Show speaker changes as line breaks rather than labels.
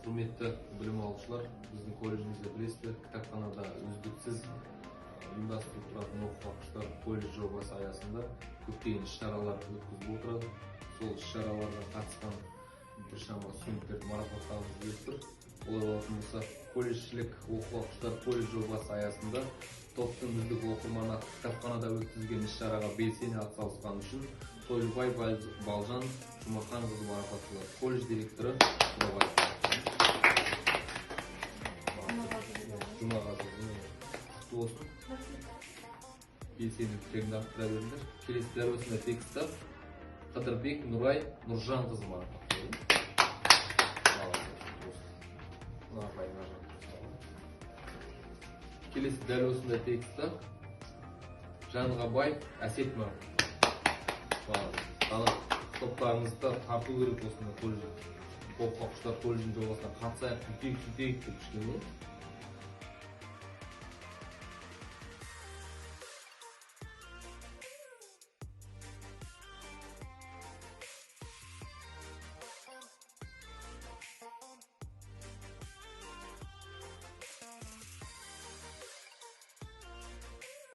құрметті білім алушылар, біздің колледжімізде білесіздер, кітапханада үздіксіз ұйымдастырылып тұратын оқытушылар колледж жобасы аясында көптеген іс-шаралар өткізіп отырады. Сол іс-шараларға қатысқан біршама студенттерді марапаттағымыз келіп тұр. Олай болатын болса, колледжшілік оқытушылар колледж жобасы аясында топтың үздік оқырманы кітапханада өткізген іс-шараға белсене атсалысқаны үшін Тойлыбай Балжан Жұмақанқызы марапатталады. Колледж директоры белсенді пікіріңді арттыра беріңдер. Келесі дәл осындай текстті Қыдырбек Нұрай Нұржанқызы марапатталады. Келесі дәл осындай текстті Жанғабай Әсет марапатталады. Топтарыңызды тарту керек осындай колледж. Оқушылар колледждің жобасына қатысайық, сөйтейік деп кішкене.